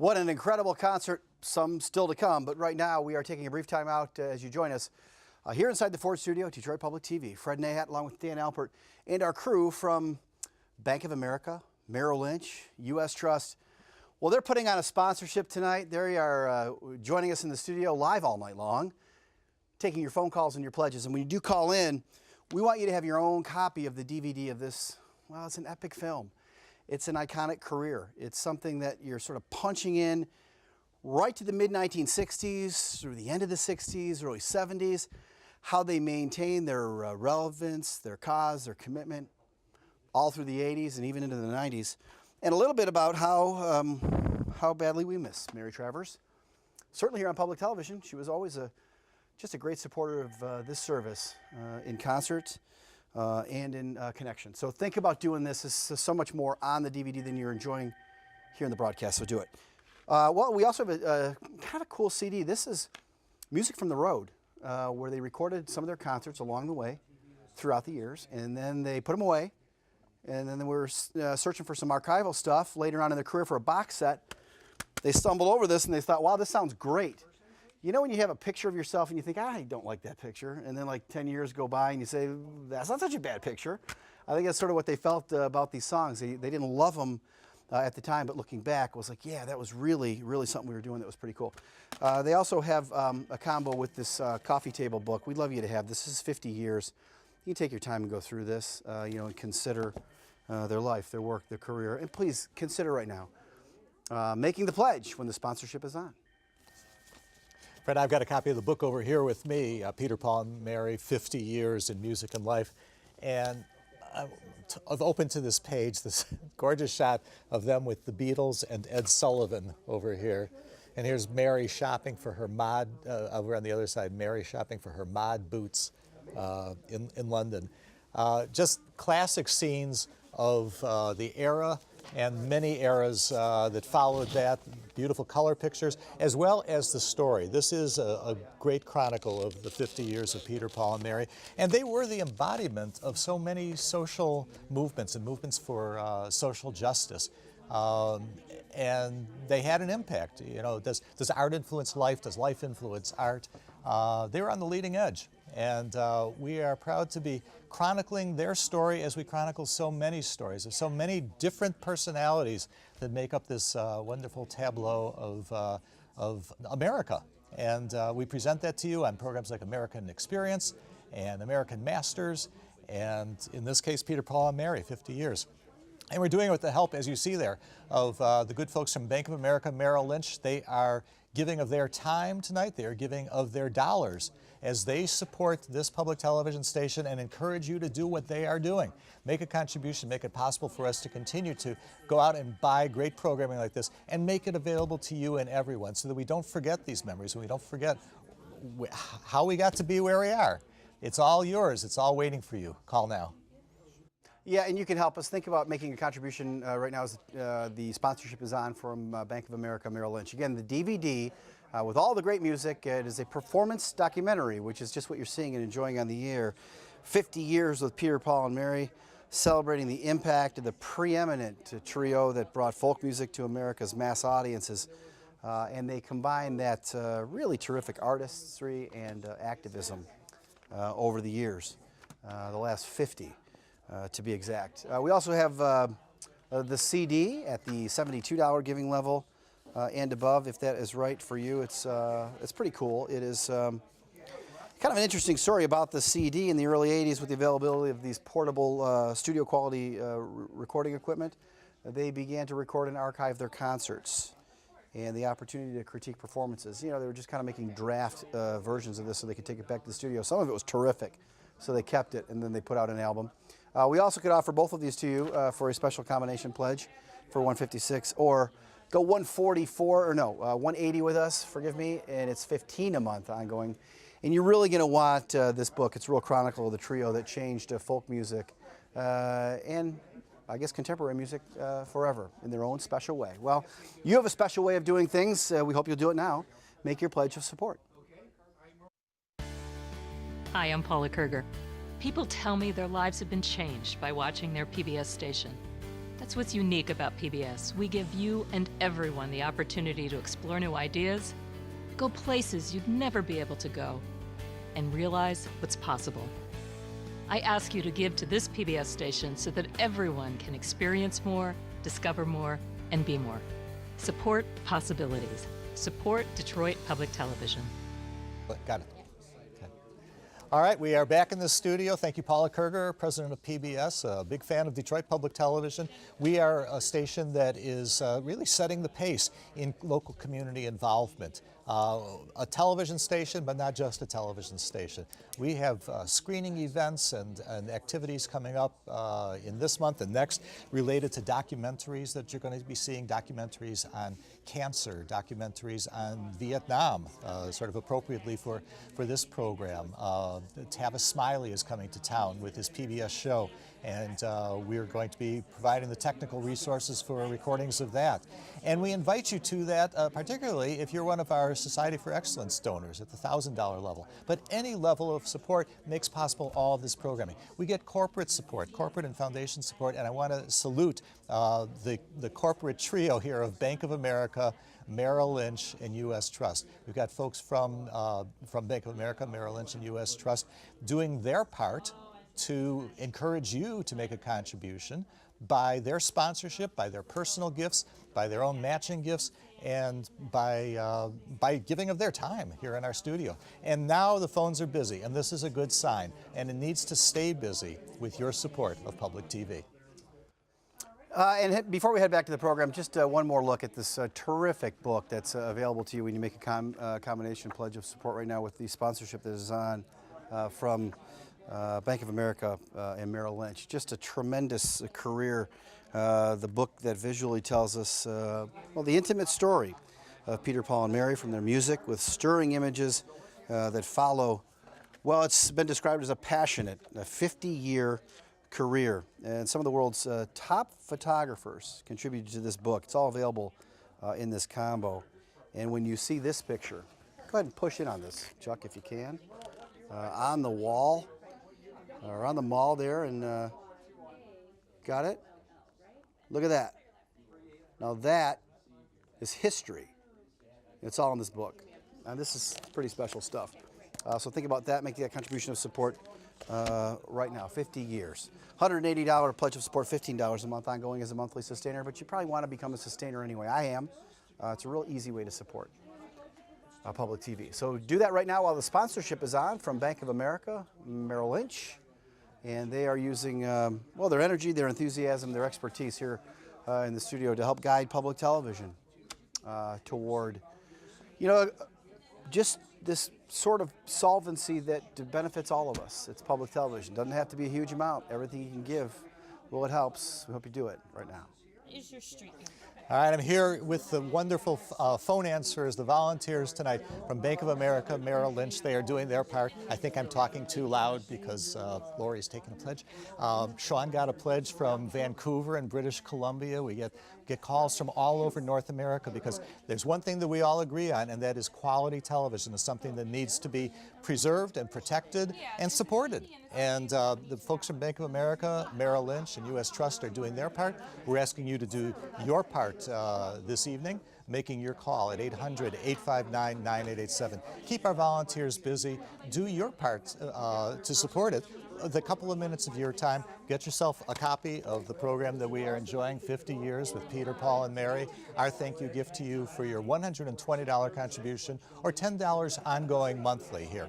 What an incredible concert, some still to come, but right now we are taking a brief time out as you join us here inside the Ford studio at Detroit Public TV. Fred Nahat along with Dan Alpert and our crew from Bank of America, Merrill Lynch, U.S. Trust. Well, they're putting on a sponsorship tonight. They are joining us in the studio live all night long, taking your phone calls and your pledges. And when you do call in, we want you to have your own copy of the DVD of this. Well, it's an epic film. It's an iconic career. It's something that you're sort of punching in right to the mid-1960s, through the end of the 60s, early 70s, how they maintain their relevance, their cause, their commitment, all through the 80s and even into the 90s. And a little bit about how badly we miss Mary Travers. Certainly here on public television, she was always just a great supporter of this service in concert and in connection. So think about doing this. This is so much more on the DVD than you're enjoying here in the broadcast, so do it. Well, we also have a kind of cool CD. This is Music from the Road, where they recorded some of their concerts along the way throughout the years, and then they put them away, and then they were searching for some archival stuff later on in their career for a box set. They stumbled over this and they thought, wow, this sounds great. You know when you have a picture of yourself and you think, I don't like that picture, and then like 10 years go by and you say, that's not such a bad picture. I think that's sort of what they felt about these songs. They didn't love them at the time, but looking back, it was like, yeah, that was really, really something we were doing that was pretty cool. They also have a combo with this coffee table book. We'd love you to have this. This is 50 years. You can take your time and go through this, you know, and consider their life, their work, their career. And please consider right now making the pledge when the sponsorship is on. Fred, I've got a copy of the book over here with me, Peter, Paul, and Mary, 50 Years in Music and Life. And I've opened to this page, this gorgeous shot of them with the Beatles and Ed Sullivan over here. And here's Mary shopping for her mod, over on the other side, Mary shopping for her mod boots in London. Just classic scenes of the era and many eras that followed that, beautiful color pictures, as well as the story. This is a great chronicle of the 50 years of Peter, Paul, and Mary, and they were the embodiment of so many social movements and movements for social justice. And they had an impact. You know, does art influence life? Does life influence art? They were on the leading edge, and we are proud to be chronicling their story as we chronicle so many stories of so many different personalities that make up this wonderful tableau of America. And we present that to you on programs like American Experience and American Masters, and in this case, Peter, Paul, and Mary, 50 years. And we're doing it with the help, as you see there, of the good folks from Bank of America, Merrill Lynch. They are giving of their time tonight. They are giving of their dollars as they support this public television station and encourage you to do what they are doing. Make a contribution, make it possible for us to continue to go out and buy great programming like this and make it available to you and everyone so that we don't forget these memories and we don't forget how we got to be where we are. It's all yours. It's all waiting for you. Call now. Yeah, and you can help us think about making a contribution right now as the sponsorship is on from Bank of America Merrill Lynch. Again, the DVD with all the great music, it is a performance documentary, which is just what you're seeing and enjoying on the air. 50 years with Peter, Paul, and Mary, celebrating the impact of the preeminent trio that brought folk music to America's mass audiences. And they combine that really terrific artistry and activism over the years, the last 50. To be exact. We also have the CD at the $72 giving level and above, if that is right for you. It's pretty cool. It is kind of an interesting story about the CD in the early 80s with the availability of these portable studio quality recording equipment. They began to record and archive their concerts and the opportunity to critique performances. You know, they were just kind of making draft versions of this so they could take it back to the studio. Some of it was terrific, so they kept it and then they put out an album. We also could offer both of these to you for a special combination pledge for $156, or go 144 or no, 180 with us, forgive me, and it's $15 a month ongoing. And you're really going to want this book. It's a real chronicle of the trio that changed folk music and I guess contemporary music forever in their own special way. Well, you have a special way of doing things. We hope you'll do it now. Make your pledge of support. Hi, I'm Paula Kerger. People tell me their lives have been changed by watching their PBS station. That's what's unique about PBS. We give you and everyone the opportunity to explore new ideas, go places you'd never be able to go, and realize what's possible. I ask you to give to this PBS station so that everyone can experience more, discover more, and be more. Support possibilities. Support Detroit Public Television. Got it. Okay. All right, we are back in the studio. Thank you, Paula Kerger, president of PBS, a big fan of Detroit Public Television. We are a station that is really setting the pace in local community involvement. A television station, but not just a television station. We have screening events and activities coming up in this month and next related to documentaries that you're going to be seeing, documentaries on cancer, documentaries on Vietnam, sort of appropriately for this program. Tavis Smiley is coming to town with his PBS show, and we're going to be providing the technical resources for recordings of that. And we invite you to that, particularly if you're one of our Society for Excellence donors at the $1,000 level. But any level of support makes possible all of this programming. We get corporate support, corporate and foundation support, and I want to salute the corporate trio here of Bank of America, Merrill Lynch, and U.S. Trust. We've got folks from Bank of America, Merrill Lynch, and U.S. Trust doing their part to encourage you to make a contribution by their sponsorship, by their personal gifts, by their own matching gifts, and by giving of their time here in our studio. And now the phones are busy, and this is a good sign, and it needs to stay busy with your support of public TV. And before we head back to the program, just one more look at this terrific book that's available to you when you make a combination pledge of support right now with the sponsorship that is on from Bank of America and Merrill Lynch. Just a tremendous career. The book that visually tells us, well, the intimate story of Peter, Paul, and Mary from their music with stirring images that follow, well, it's been described as a passionate, 50-year career. And some of the world's top photographers contributed to this book. It's all available in this combo. And when you see this picture, go ahead and push in on this, Chuck, if you can. On the wall, or on the mall there, and got it? Look at that. Now that is history. It's all in this book. And this is pretty special stuff. So think about that, make that contribution of support right now, 50 years. $180 pledge of support, $15 a month ongoing as a monthly sustainer, but you probably want to become a sustainer anyway. I am. It's a real easy way to support public TV. So do that right now while the sponsorship is on from Bank of America, Merrill Lynch, and they are using, well, their energy, their enthusiasm, their expertise here in the studio to help guide public television toward, you know, just this sort of solvency that benefits all of us. It's public television. Doesn't have to be a huge amount. Everything you can give, well, it helps. We hope you do it right now. Is your street number? All right, I'm here with the wonderful phone answerers, the volunteers tonight from Bank of America, Merrill Lynch. They are doing their part. I think I'm talking too loud because Lori's taking a pledge. Sean got a pledge from Vancouver and British Columbia. We get calls from all over North America because there's one thing that we all agree on, and that is quality television is something that needs to be preserved and protected and supported. And the folks from Bank of America, Merrill Lynch, and U.S. Trust are doing their part. We're asking you to do your part this evening, making your call at 800-859-9887. Keep our volunteers busy. Do your part to support it. The couple of minutes of your time, get yourself a copy of the program that we are enjoying, 50 Years with Peter, Paul, and Mary. Our thank you gift to you for your $120 contribution or $10 ongoing monthly here.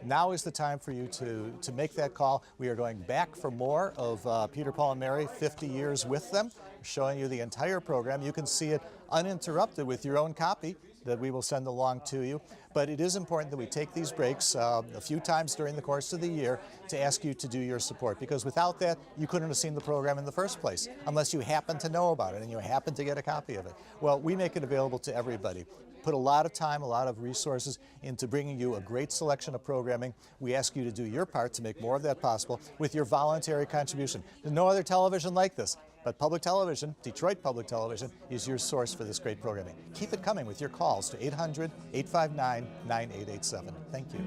Now is the time for you to make that call. We are going back for more of Peter, Paul, and Mary, 50 Years with them. We're showing you the entire program. You can see it uninterrupted with your own copy that we will send along to you. But it is important that we take these breaks a few times during the course of the year to ask you to do your support, because without that, you couldn't have seen the program in the first place unless you happen to know about it and you happen to get a copy of it. Well, we make it available to everybody. Put a lot of time, a lot of resources into bringing you a great selection of programming. We ask you to do your part to make more of that possible with your voluntary contribution. There's no other television like this. But public television, Detroit Public Television, is your source for this great programming. Keep it coming with your calls to 800-859-9887. Thank you.